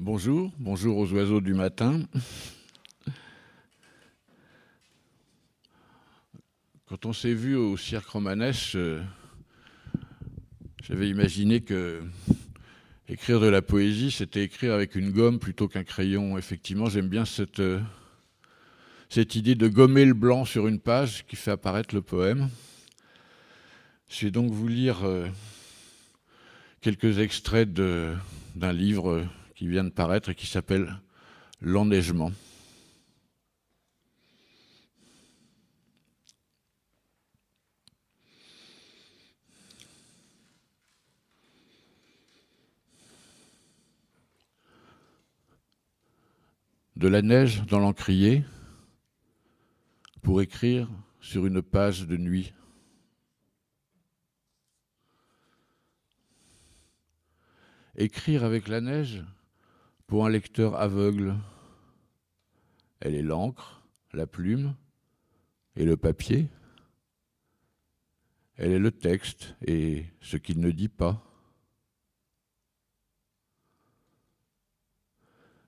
Bonjour, bonjour aux oiseaux du matin. Quand on s'est vu au Cirque Romanesque, j'avais imaginé que écrire de la poésie, c'était écrire avec une gomme plutôt qu'un crayon. Effectivement, j'aime bien cette idée de gommer le blanc sur une page qui fait apparaître le poème. Je vais donc vous lire quelques extraits d'un livre qui vient de paraître et qui s'appelle L'enneigement. De la neige dans l'encrier pour écrire sur une page de nuit. Écrire avec la neige pour un lecteur aveugle. Elle est l'encre, la plume et le papier. Elle est le texte et ce qu'il ne dit pas.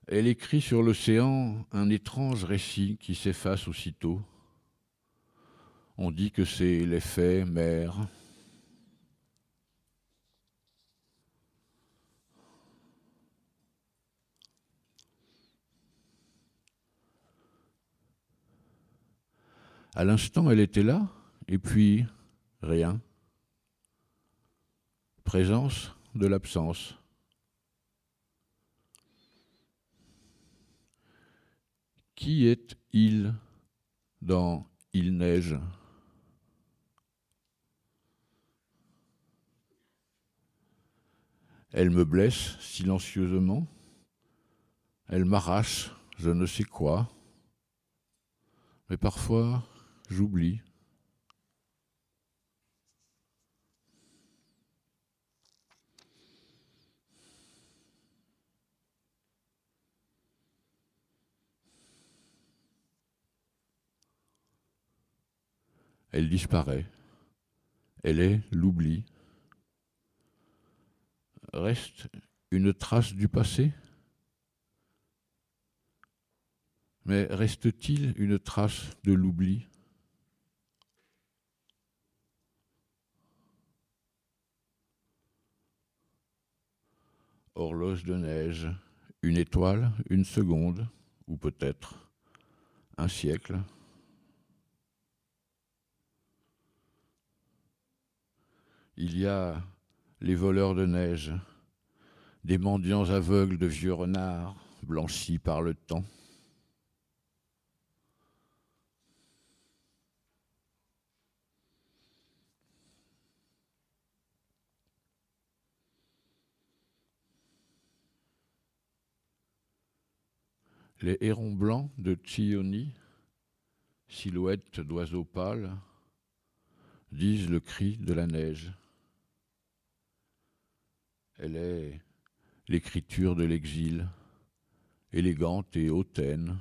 Elle écrit sur l'océan un étrange récit qui s'efface aussitôt. On dit que c'est l'effet mer. À l'instant, elle était là, et puis rien. Présence de l'absence. Qui est-il dans Il neige ? Elle me blesse silencieusement. Elle m'arrache je ne sais quoi. Mais parfois, j'oublie. Elle disparaît. Elle est l'oubli. Reste une trace du passé ? Mais reste-t-il une trace de l'oubli ? Horloge de neige, une étoile, une seconde, ou peut-être un siècle. Il y a les voleurs de neige, des mendiants aveugles de vieux renards, blanchis par le temps. Les hérons blancs de Tchioni, silhouettes d'oiseaux pâles, disent le cri de la neige. Elle est l'écriture de l'exil, élégante et hautaine.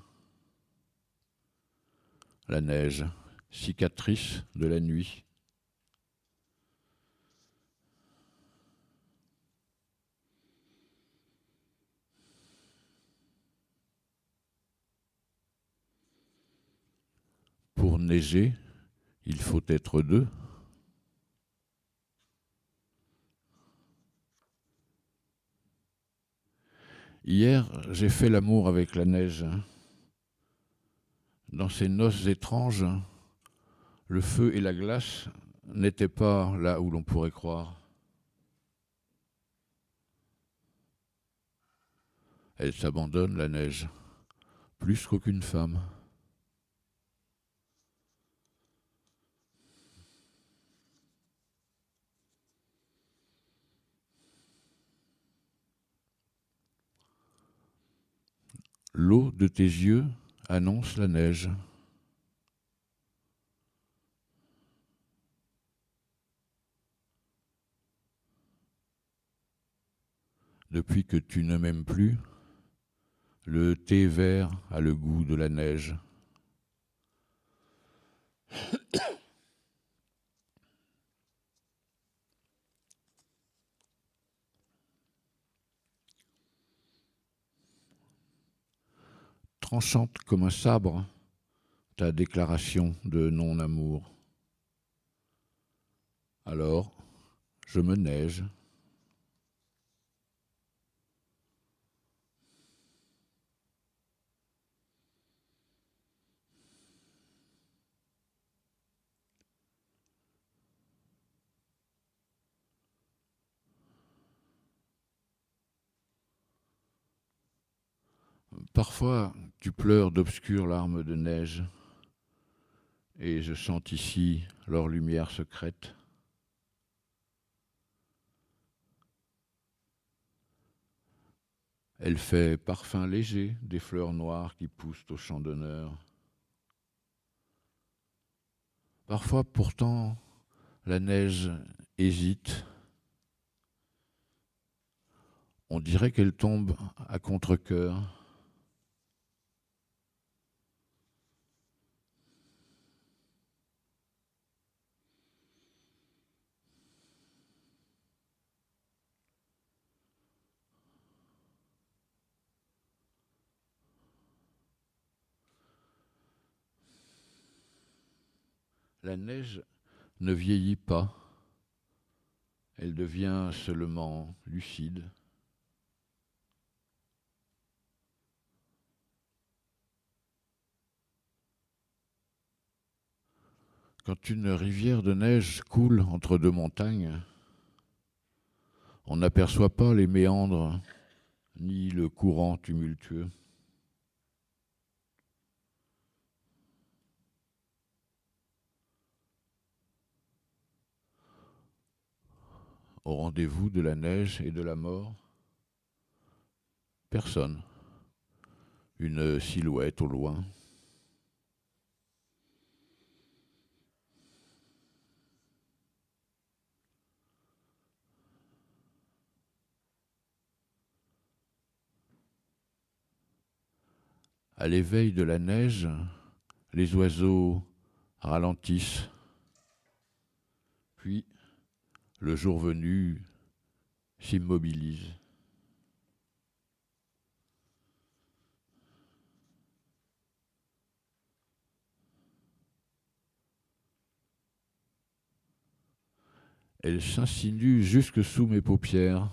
La neige, cicatrice de la nuit. Pour neiger, il faut être deux. Hier, j'ai fait l'amour avec la neige. Dans ces noces étranges, le feu et la glace n'étaient pas là où l'on pourrait croire. Elle s'abandonne, la neige, plus qu'aucune femme. L'eau de tes yeux annonce la neige. Depuis que tu ne m'aimes plus, le thé vert a le goût de la neige. tranchante comme un sabre ta déclaration de non-amour. Alors, je me neige. Parfois, tu pleures d'obscures larmes de neige, et je sens ici leur lumière secrète. Elle fait parfum léger des fleurs noires qui poussent au champ d'honneur. Parfois, pourtant, la neige hésite. On dirait qu'elle tombe à contre-cœur. La neige ne vieillit pas, elle devient seulement lucide. Quand une rivière de neige coule entre deux montagnes, on n'aperçoit pas les méandres ni le courant tumultueux. Au rendez-vous de la neige et de la mort, personne. Une silhouette au loin. À l'éveil de la neige, les oiseaux ralentissent. Puis, le jour venu, s'immobilisent. Elle s'insinue jusque sous mes paupières,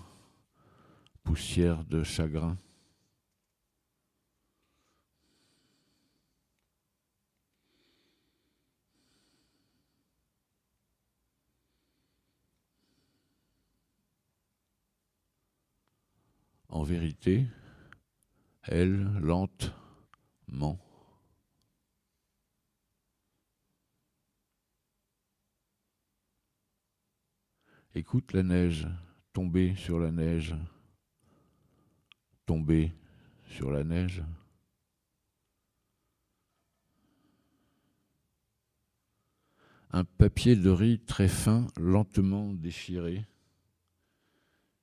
poussière de chagrin. En vérité, elle, lentement. Écoute la neige tomber sur la neige, tomber sur la neige. Un papier de riz très fin, lentement déchiré.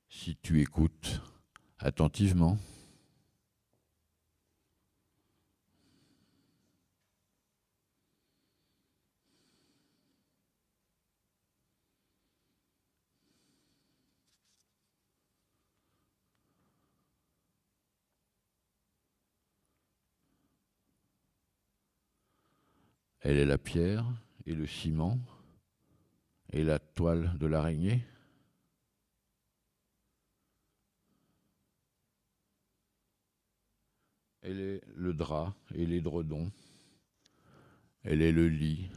Si tu écoutes attentivement. Elle est la pierre et le ciment et la toile de l'araignée. Elle est le drap et l'édredon. Elle est le lit.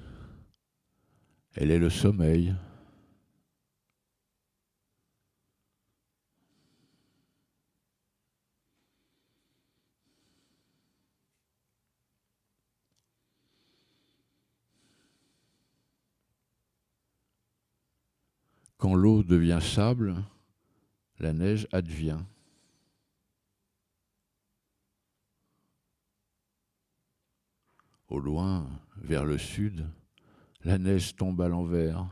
Elle est le sommeil. Quand l'eau devient sable, la neige advient. Au loin, vers le sud, la neige tombe à l'envers.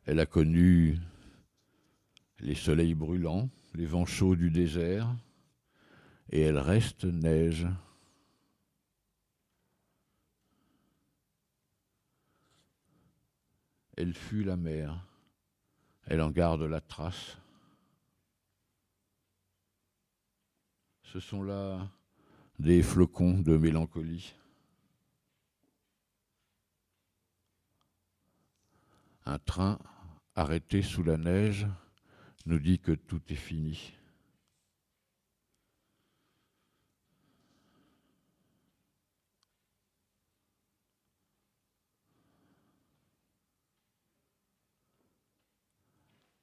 Elle a connu les soleils brûlants, les vents chauds du désert, et elle reste neige. Elle fut la mer, elle en garde la trace. Ce sont là des flocons de mélancolie. Un train arrêté sous la neige nous dit que tout est fini.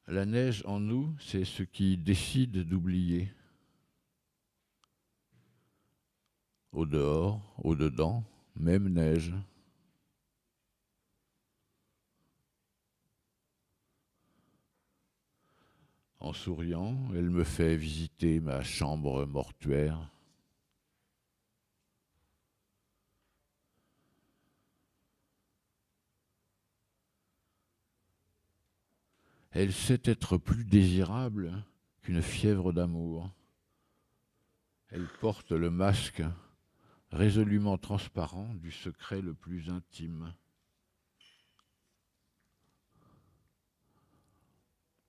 La neige en nous, c'est ce qui décide d'oublier. Au dehors, au dedans, même neige. En souriant, elle me fait visiter ma chambre mortuaire. Elle sait être plus désirable qu'une fièvre d'amour. Elle porte le masque résolument transparent du secret le plus intime.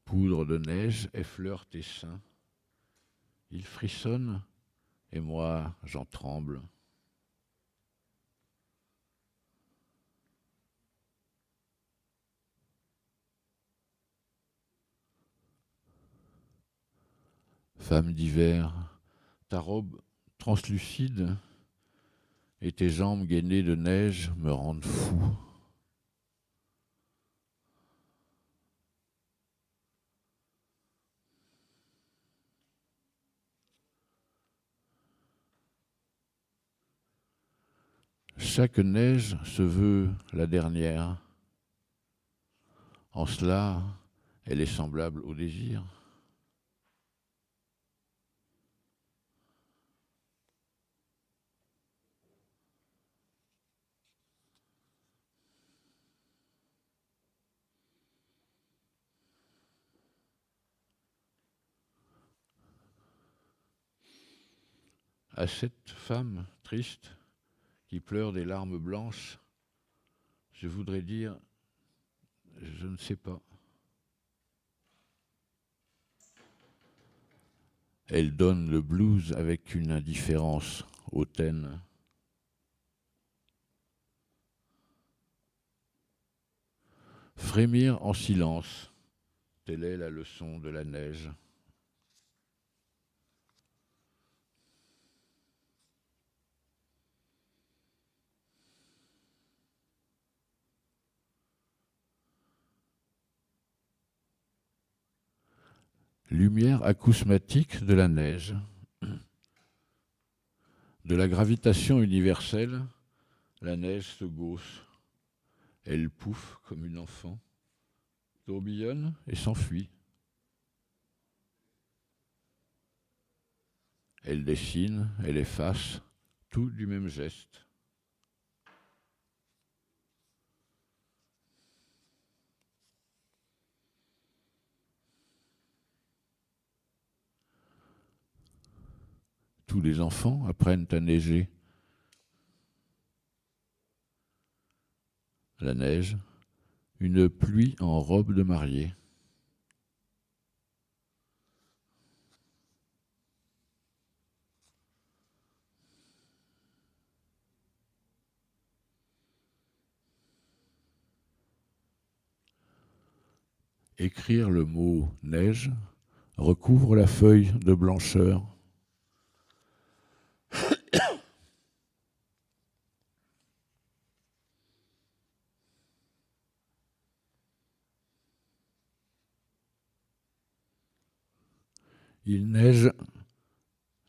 Poudre de neige effleure tes seins. Ils frissonnent et moi j'en tremble. Femme d'hiver, ta robe translucide et tes jambes gainées de neige me rendent fou. Chaque neige se veut la dernière. En cela, elle est semblable au désir. À cette femme triste qui pleure des larmes blanches, je voudrais dire, je ne sais pas. Elle donne le blues avec une indifférence hautaine. Frémir en silence, telle est la leçon de la neige. Lumière acousmatique de la neige, de la gravitation universelle, la neige se gausse. Elle pouffe comme une enfant, tourbillonne et s'enfuit. Elle dessine, elle efface, tout du même geste. Tous les enfants apprennent à neiger. La neige, une pluie en robe de mariée. Écrire le mot neige recouvre la feuille de blancheur. Il neige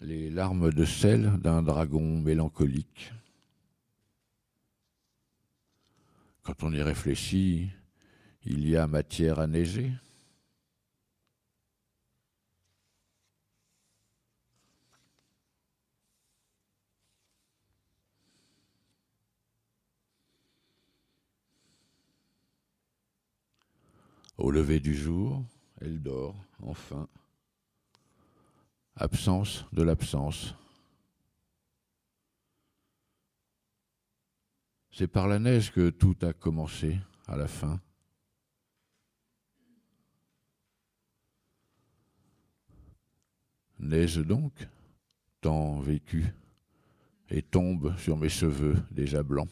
les larmes de sel d'un dragon mélancolique. Quand on y réfléchit, il y a matière à neiger. Au lever du jour, elle dort, enfin. Absence de l'absence. C'est par la neige que tout a commencé à la fin. Neige donc, temps vécu et tombe sur mes cheveux déjà blancs.